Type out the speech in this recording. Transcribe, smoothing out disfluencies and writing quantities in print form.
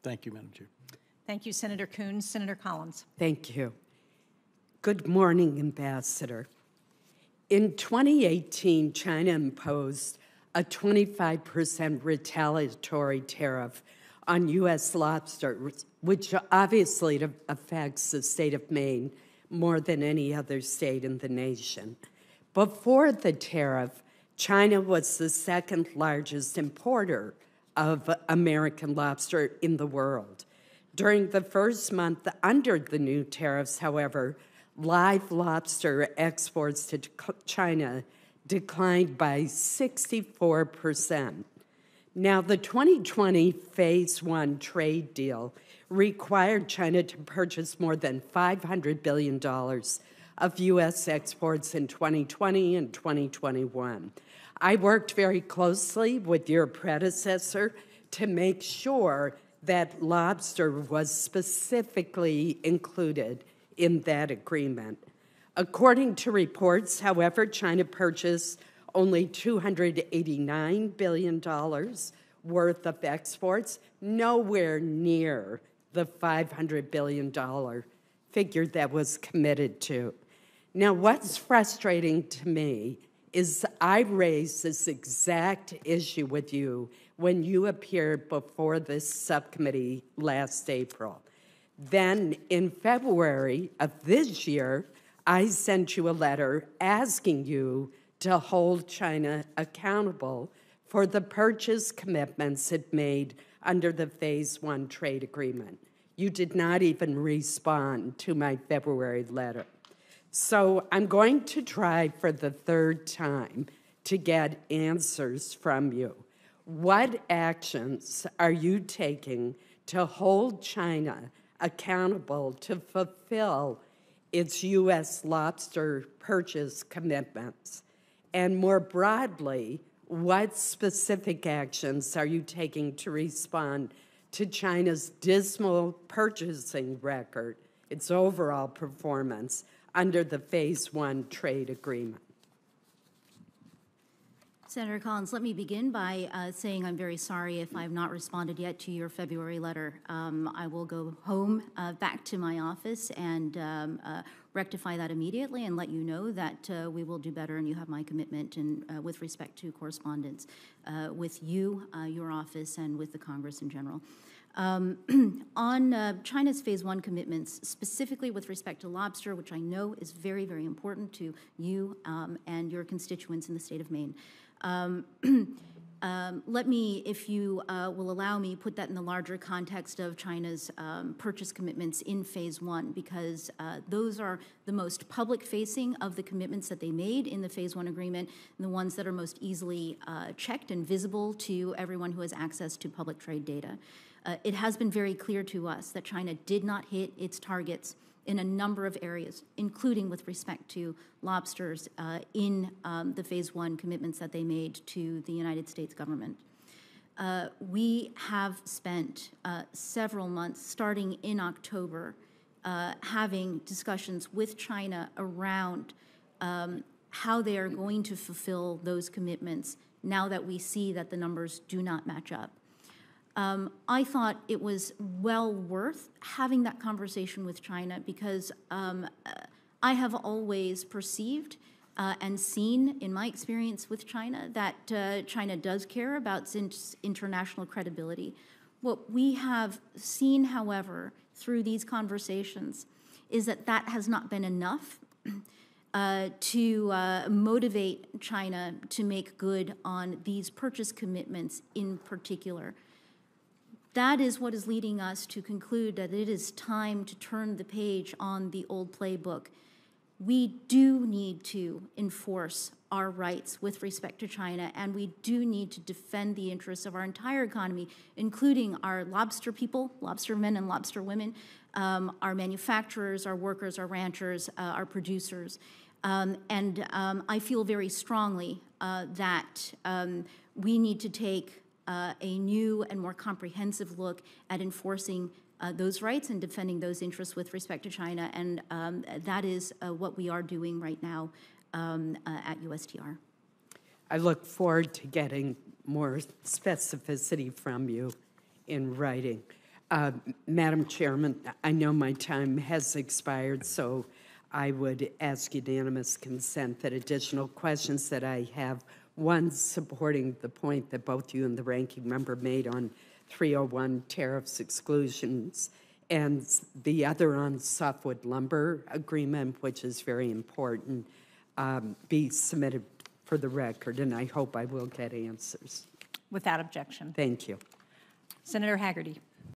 Thank you, Madam Chair. Thank you, Senator Coons. Senator Collins. Thank you. Good morning, Ambassador. In 2018, China imposed a 25% retaliatory tariff on U.S. lobsters, which obviously affects the state of Maine more than any other state in the nation. Before the tariff, China was the second largest importer of American lobster in the world. During the first month under the new tariffs, however, live lobster exports to China declined by 64%. Now, the 2020 Phase 1 trade deal required China to purchase more than $500 billion of U.S. exports in 2020 and 2021. I worked very closely with your predecessor to make sure that lobster was specifically included in that agreement. According to reports, however, China purchased only $289 billion worth of exports, nowhere near the $500 billion figure that was committed to. Now, what's frustrating to me is I raised this exact issue with you when you appeared before this subcommittee last April. Then, in February of this year, I sent you a letter asking you to hold China accountable for the purchase commitments it made under the Phase 1 trade agreement. You did not even respond to my February letter. So I'm going to try for the third time to get answers from you. What actions are you taking to hold China accountable to fulfill its U.S. lobster purchase commitments? And more broadly, what specific actions are you taking to respond to China's dismal purchasing record, its overall performance, under the Phase 1 trade agreement? Senator Collins, let me begin by saying I'm very sorry if I have not responded yet to your February letter. I will go home, back to my office, and rectify that immediately and let you know that we will do better, and you have my commitment with respect to correspondence with you, your office, and with the Congress in general. On China's Phase 1 commitments, specifically with respect to lobster, which I know is very, very important to you and your constituents in the state of Maine. Let me, if you will allow me, put that in the larger context of China's purchase commitments in Phase 1, because those are the most public-facing of the commitments that they made in the Phase 1 agreement, and the ones that are most easily checked and visible to everyone who has access to public trade data. It has been very clear to us that China did not hit its targets in a number of areas, including with respect to lobsters in the Phase 1 commitments that they made to the United States government. We have spent several months, starting in October, having discussions with China around how they are going to fulfill those commitments now that we see that the numbers do not match up. I thought it was well worth having that conversation with China because I have always perceived and seen in my experience with China that China does care about its international credibility. What we have seen, however, through these conversations is that that has not been enough to motivate China to make good on these purchase commitments in particular. That is what is leading us to conclude that it is time to turn the page on the old playbook. We do need to enforce our rights with respect to China, and we do need to defend the interests of our entire economy, including our lobster people, lobstermen and lobsterwomen, our manufacturers, our workers, our ranchers, our producers. I feel very strongly that we need to take a new and more comprehensive look at enforcing those rights and defending those interests with respect to China, and that is what we are doing right now at USTR. I look forward to getting more specificity from you in writing. Madam Chairman, I know my time has expired, so I would ask unanimous consent that additional questions that I have, one supporting the point that both you and the ranking member made on 301 tariffs exclusions, and the other on softwood lumber agreement, which is very important, be submitted for the record, and I hope I will get answers. Without objection. Thank you. Senator Haggerty.